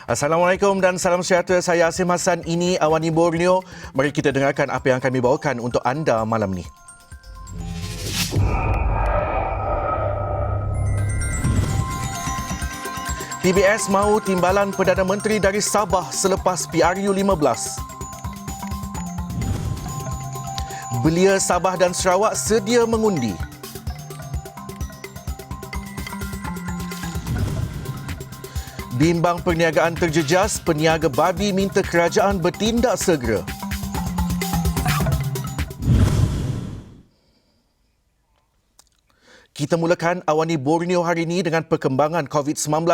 Assalamualaikum dan salam sejahtera. Saya Asim Hassan. Ini Awani Borneo. Mari kita dengarkan apa yang kami bawakan untuk anda malam ni. PBS mahu timbalan Perdana Menteri dari Sabah selepas PRU 15. Belia Sabah dan Sarawak sedia mengundi. Bimbang perniagaan terjejas, peniaga babi minta kerajaan bertindak segera. Kita mulakan Awani Borneo hari ini dengan perkembangan COVID-19.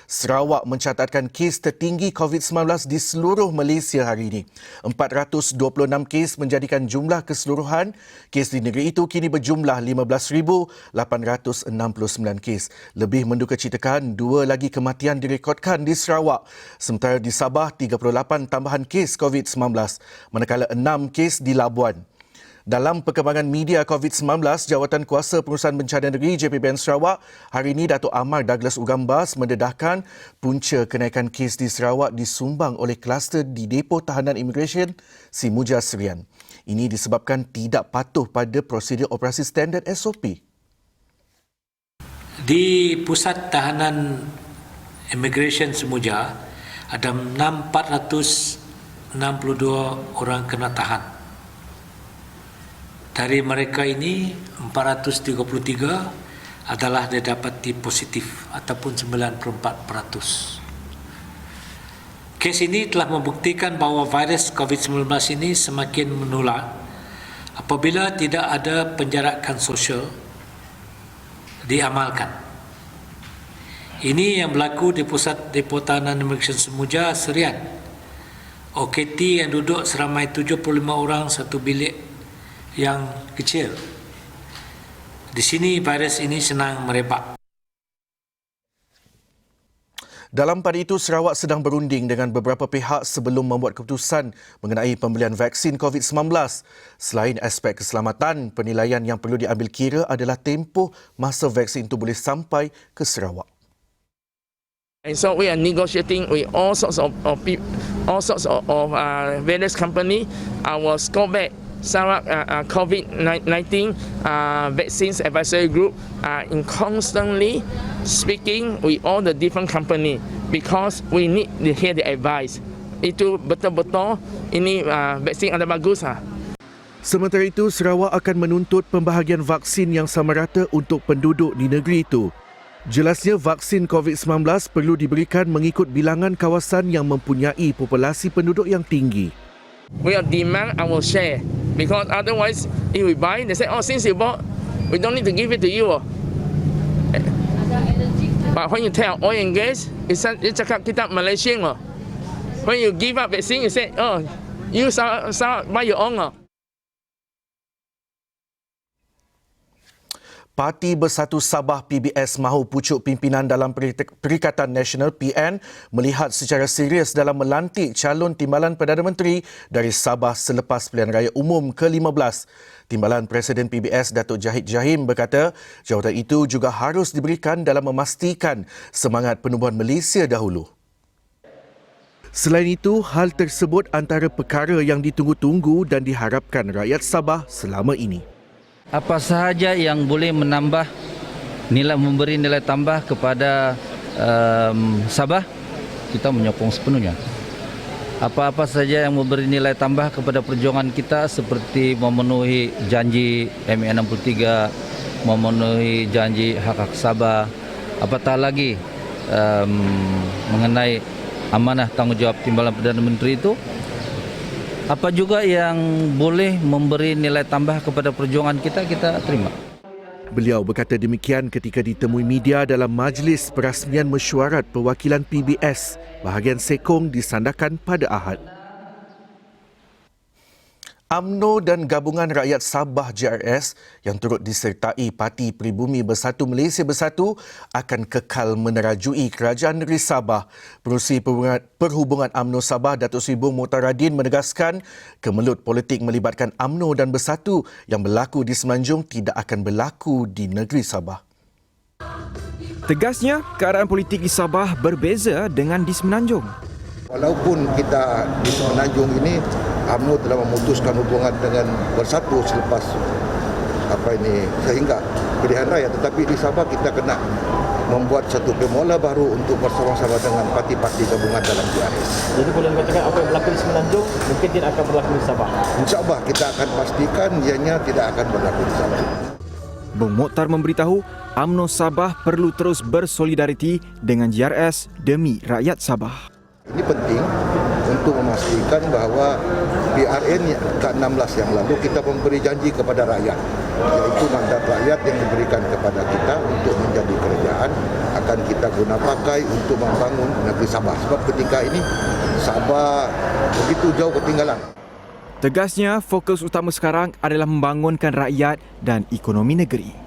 Sarawak mencatatkan kes tertinggi COVID-19 di seluruh Malaysia hari ini. 426 kes menjadikan jumlah keseluruhan kes di negeri itu kini berjumlah 15,869 kes. Lebih mendukacitakan, 2 lagi kematian direkodkan di Sarawak. Sementara di Sabah, 38 tambahan kes COVID-19, manakala 6 kes di Labuan. Dalam perkembangan media COVID-19, Jawatan Kuasa Pengurusan Bencana Negeri JPBN Sarawak, hari ini Datuk Amar Douglas Ugambas mendedahkan punca kenaikan kes di Sarawak disumbang oleh kluster di Depo Tahanan Imigresen Si Muja Serian. Ini disebabkan tidak patuh pada prosedur operasi standard SOP. Di Pusat Tahanan Imigresen Semuja ada 462 orang kena tahan. Dari mereka ini 433 adalah didapati positif ataupun 94%. Kes ini telah membuktikan bahawa virus COVID-19 ini semakin menular apabila tidak ada penjarakan sosial diamalkan. Ini yang berlaku di Pusat Depo Tahanan Imigresen Semuja Serian. OKT yang duduk seramai 75 orang satu bilik yang kecil. Di sini virus ini senang merebak. Dalam pada itu, Sarawak sedang berunding dengan beberapa pihak sebelum membuat keputusan mengenai pembelian vaksin COVID-19. Selain aspek keselamatan, penilaian yang perlu diambil kira adalah tempoh masa vaksin itu boleh sampai ke Sarawak. And so we are negotiating with all sorts of various company. Our SCOVAC Sarawak COVID-19 Vaccines Advisory Group in constantly speaking with all the different company because we need to hear the advice. Itu betul-betul ini vaksin ada bagus. Sementara itu, Sarawak akan menuntut pembahagian vaksin yang sama rata untuk penduduk di negeri itu. Jelasnya, vaksin COVID-19 perlu diberikan mengikut bilangan kawasan yang mempunyai populasi penduduk yang tinggi. We are demand our share because otherwise if we buy they say since you bought we don't need to give it to you. But when you tell oil and gas it's cakap kita Malaysian. When you give up vaccine you say you buy your own. Parti Bersatu Sabah PBS mahu pucuk pimpinan dalam Perikatan Nasional PN melihat secara serius dalam melantik calon timbalan Perdana Menteri dari Sabah selepas pilihan raya umum ke-15. Timbalan Presiden PBS Datuk Jahid Jahim berkata jawatan itu juga harus diberikan dalam memastikan semangat penubuhan Malaysia dahulu. Selain itu, hal tersebut antara perkara yang ditunggu-tunggu dan diharapkan rakyat Sabah selama ini. Apa sahaja yang boleh menambah memberi nilai tambah kepada Sabah, kita menyokong sepenuhnya. Apa-apa saja yang memberi nilai tambah kepada perjuangan kita seperti memenuhi janji MA 63, memenuhi janji hak-hak Sabah, apatah lagi mengenai amanah tanggungjawab timbalan Perdana Menteri itu, apa juga yang boleh memberi nilai tambah kepada perjuangan kita, kita terima. Beliau berkata demikian ketika ditemui media dalam majlis perasmian mesyuarat perwakilan PBS bahagian Sekong di Sandakan pada Ahad. UMNO dan Gabungan Rakyat Sabah JRS yang turut disertai Parti Pribumi Bersatu Malaysia Bersatu akan kekal menerajui Kerajaan Negeri Sabah. Pengerusi Perhubungan UMNO Sabah Datuk Seri Bung Motaradin menegaskan kemelut politik melibatkan UMNO dan Bersatu yang berlaku di Semenanjung tidak akan berlaku di negeri Sabah. Tegasnya, keadaan politik di Sabah berbeza dengan di Semenanjung. Walaupun kita di Semenanjung ini UMNO telah memutuskan hubungan dengan Bersatu selepas sehingga pilihan raya, tetapi di Sabah kita kena membuat satu permola baru untuk bersama-sama dengan parti-parti gabungan dalam PRS. Jadi boleh dikatakan apa yang berlaku di Semenanjung mungkin tidak akan berlaku di Sabah. InsyaAllah kita akan pastikan ianya tidak akan berlaku di Sabah. Bung Mokhtar memberitahu UMNO Sabah perlu terus bersolidariti dengan JRS demi rakyat Sabah. Ini penting untuk memastikan bahawa PRN ke-16 yang lalu kita memberi janji kepada rakyat, iaitu mandat rakyat yang diberikan kepada kita untuk menjadi kerajaan akan kita guna pakai untuk membangun negeri Sabah. Sebab ketika ini Sabah begitu jauh ketinggalan. Tegasnya, fokus utama sekarang adalah membangunkan rakyat dan ekonomi negeri.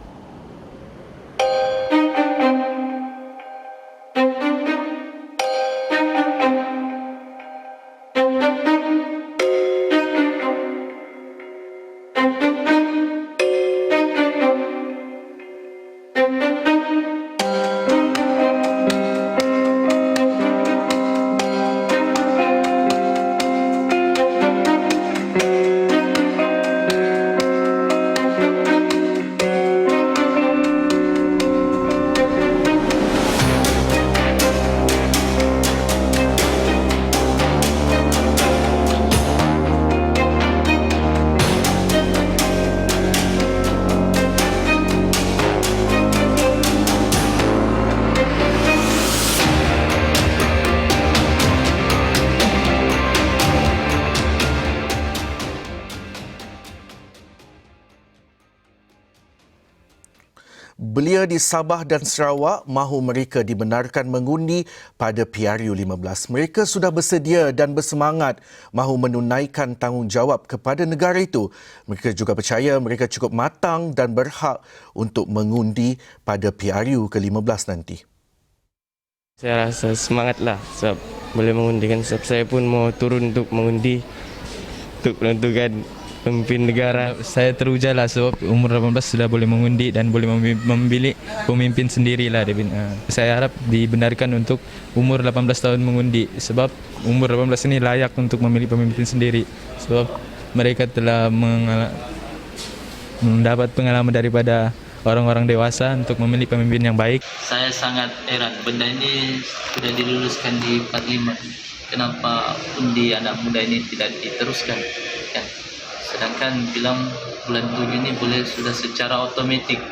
Belia di Sabah dan Sarawak mahu mereka dibenarkan mengundi pada PRU 15. Mereka sudah bersedia dan bersemangat mahu menunaikan tanggungjawab kepada negara itu. Mereka juga percaya mereka cukup matang dan berhak untuk mengundi pada PRU ke-15 nanti. Saya rasa semangatlah sebab boleh mengundi kan. Sebab saya pun mau turun untuk mengundi untuk menentukan pemimpin negara. Saya terujalah sebab umur 18 sudah boleh mengundi dan boleh memilih pemimpin sendirilah. Saya harap dibenarkan untuk umur 18 tahun mengundi sebab umur 18 ini layak untuk memilih pemimpin sendiri sebab mereka telah mendapat pengalaman daripada orang-orang dewasa untuk memilih pemimpin yang baik. Saya sangat heran benda ini sudah diluluskan di 45. Kenapa undi anak muda ini tidak diteruskan? Kan? Sedangkan bilang bulan 7 ini boleh sudah secara otomatik.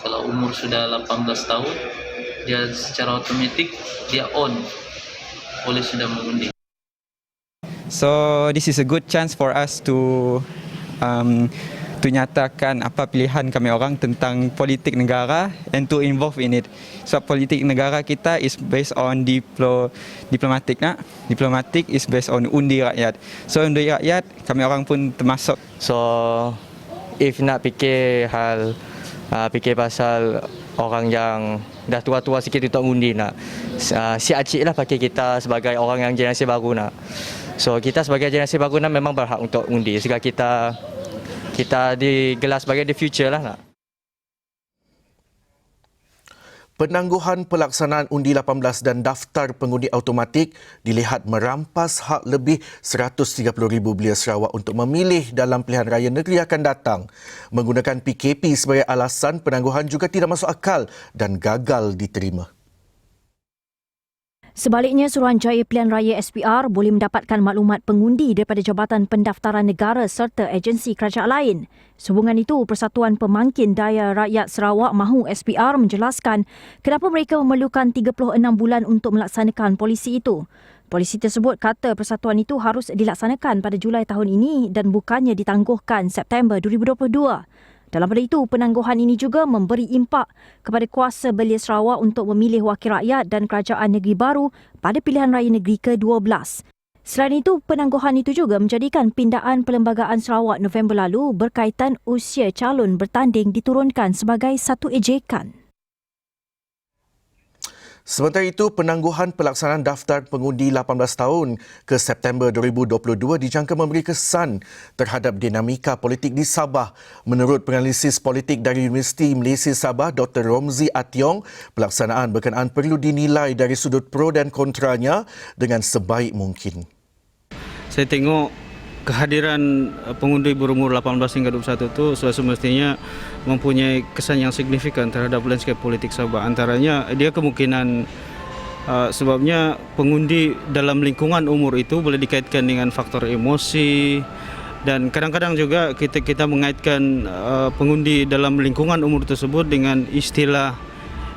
Kalau umur sudah 18 tahun, dia secara otomatik dia on, boleh sudah mengundi. So this is a good chance for us to nyatakan apa pilihan kami orang tentang politik negara and to involve in it. So politik negara kita is based on diplomatik. Diplomatik is based on undi rakyat. So undi rakyat kami orang pun termasuk. So if nak fikir pasal orang yang dah tua-tua sikit untuk undi nak siap-siap lah pakai kita sebagai orang yang generasi baru nak. So kita sebagai generasi baru nak memang berhak untuk undi. Sehingga kita digelar sebagai the future lah nak. Penangguhan pelaksanaan undi 18 dan daftar pengundi automatik dilihat merampas hak lebih 130,000 belia Sarawak untuk memilih dalam pilihan raya negeri akan datang. Menggunakan PKP sebagai alasan, penangguhan juga tidak masuk akal dan gagal diterima. Sebaliknya, Suruhanjaya Pilihan Raya SPR boleh mendapatkan maklumat pengundi daripada Jabatan Pendaftaran Negara serta agensi kerajaan lain. Sehubungan itu, Persatuan Pemangkin Daya Rakyat Sarawak mahu SPR menjelaskan kenapa mereka memerlukan 36 bulan untuk melaksanakan polisi itu. Polisi tersebut kata persatuan itu harus dilaksanakan pada Julai tahun ini dan bukannya ditangguhkan September 2022. Dalam pada itu, penangguhan ini juga memberi impak kepada kuasa belia Sarawak untuk memilih wakil rakyat dan kerajaan negeri baru pada pilihan raya negeri ke-12. Selain itu, penangguhan itu juga menjadikan pindaan Perlembagaan Sarawak November lalu berkaitan usia calon bertanding diturunkan sebagai satu ejekan. Sementara itu, penangguhan pelaksanaan daftar pengundi 18 tahun ke September 2022 dijangka memberi kesan terhadap dinamika politik di Sabah. Menurut penganalisis politik dari Universiti Malaysia Sabah, Dr. Romzi Ationg, pelaksanaan berkenaan perlu dinilai dari sudut pro dan kontranya dengan sebaik mungkin. Saya tengok kehadiran pengundi berumur 18 hingga 21 itu semestinya mempunyai kesan yang signifikan terhadap landscape politik Sabah. Antaranya dia kemungkinan sebabnya pengundi dalam lingkungan umur itu boleh dikaitkan dengan faktor emosi, dan kadang-kadang juga kita mengaitkan pengundi dalam lingkungan umur tersebut dengan istilah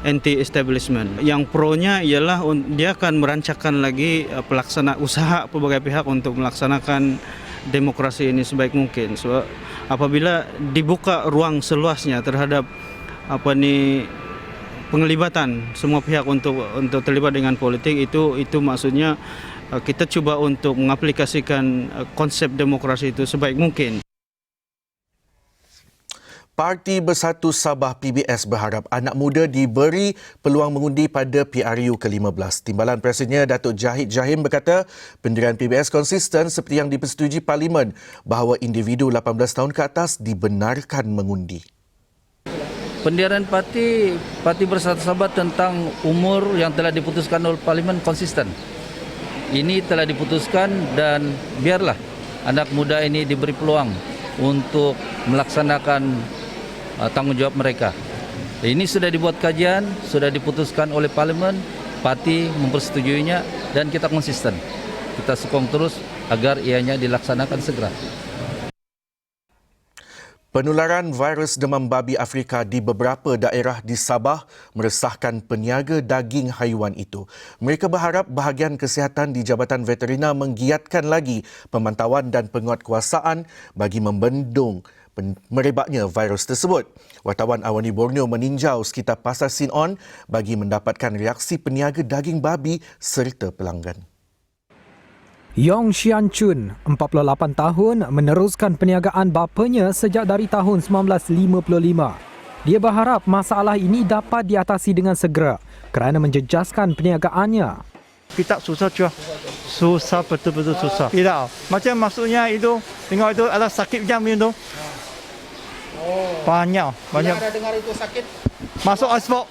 anti-establishment. Yang pro-nya ialah dia akan merancangkan lagi usaha pelbagai pihak untuk melaksanakan demokrasi ini sebaik mungkin. So, apabila dibuka ruang seluasnya terhadap penglibatan semua pihak untuk terlibat dengan politik, itu maksudnya kita cuba untuk mengaplikasikan konsep demokrasi itu sebaik mungkin. Parti Bersatu Sabah PBS berharap anak muda diberi peluang mengundi pada PRU ke-15. Timbalan Presidennya Datuk Jahid Jahim berkata pendirian PBS konsisten seperti yang dipersetujui Parlimen bahawa individu 18 tahun ke atas dibenarkan mengundi. Pendirian Parti Bersatu Sabah tentang umur yang telah diputuskan oleh Parlimen konsisten. Ini telah diputuskan dan biarlah anak muda ini diberi peluang untuk melaksanakan tanggungjawab mereka. Ini sudah dibuat kajian, sudah diputuskan oleh Parlimen, parti mempersetujuinya dan kita konsisten. Kita sokong terus agar ianya dilaksanakan segera. Penularan virus demam babi Afrika di beberapa daerah di Sabah meresahkan peniaga daging haiwan itu. Mereka berharap bahagian kesihatan di Jabatan Veterina menggiatkan lagi pemantauan dan penguatkuasaan bagi membendung merebaknya virus tersebut. Wartawan Awani Borneo meninjau sekitar Pasar Sin-On bagi mendapatkan reaksi peniaga daging babi serta pelanggan. Yong Xian Chun, 48 tahun, meneruskan perniagaan bapanya sejak dari tahun 1955. Dia berharap masalah ini dapat diatasi dengan segera kerana menjejaskan perniagaannya. Kita susah jual. Susah, betul-betul susah. Tidak. Macam maksudnya itu, tengok itu ada sakit macam itu. Banyak. Ada dengar itu sakit? Masuk ekspor.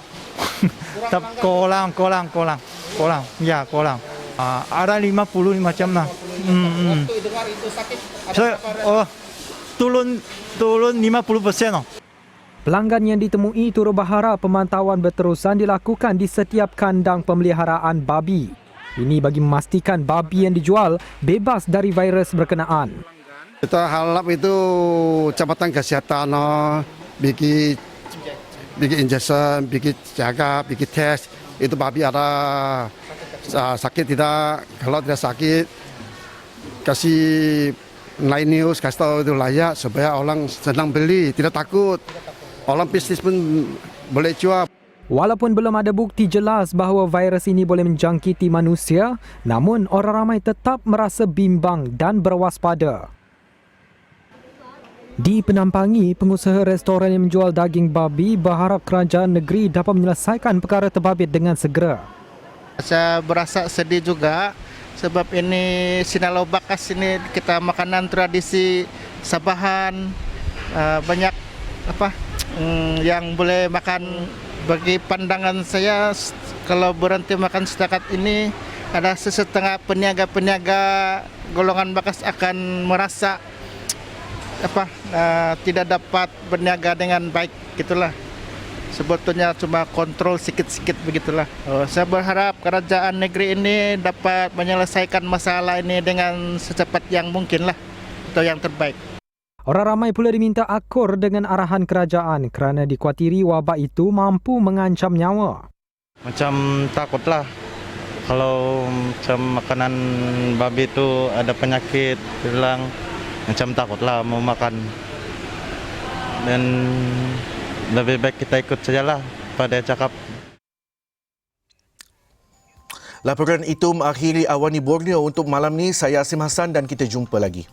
Kurang. Ya, kurang. Ada 50 macam lah. Waktu dengar itu sakit, ada turun 50%. Pelanggan yang ditemui turut berharap pemantauan berterusan dilakukan di setiap kandang pemeliharaan babi. Ini bagi memastikan babi yang dijual bebas dari virus berkenaan. Kita harap itu Jabatan Kesihatan bikin injection, bikin jaga, bikin tes. Itu babi ada sakit tidak, kalau tidak sakit kasih line news, kasih tahu itu layak supaya orang senang beli, tidak takut. Orang bisnis pun boleh jual. Walaupun belum ada bukti jelas bahawa virus ini boleh menjangkiti manusia, namun orang ramai tetap merasa bimbang dan berwaspada. Di Penampangi, pengusaha restoran yang menjual daging babi berharap kerajaan negeri dapat menyelesaikan perkara terbabit dengan segera. Saya berasa sedih juga sebab ini sinalobakas ini kita makanan tradisi Sabahan, banyak yang boleh makan. Bagi pandangan saya, kalau berhenti makan setakat ini, ada setengah peniaga-peniaga golongan bakas akan merasa tidak dapat berniaga dengan baik, gitulah. Sebetulnya cuma kontrol sikit-sikit begitulah. Saya berharap kerajaan negeri ini dapat menyelesaikan masalah ini dengan secepat yang mungkin lah, atau yang terbaik. Orang ramai pula diminta akur dengan arahan kerajaan kerana dikuatiri wabak itu mampu mengancam nyawa. Macam takutlah kalau macam makanan babi itu ada penyakit hilang, macam takutlah mau makan. Dan lebih baik kita ikut sajalah pada cakap. Laporan itu mengakhiri Awani Borneo untuk malam ni. Saya Asim Hassan dan kita jumpa lagi.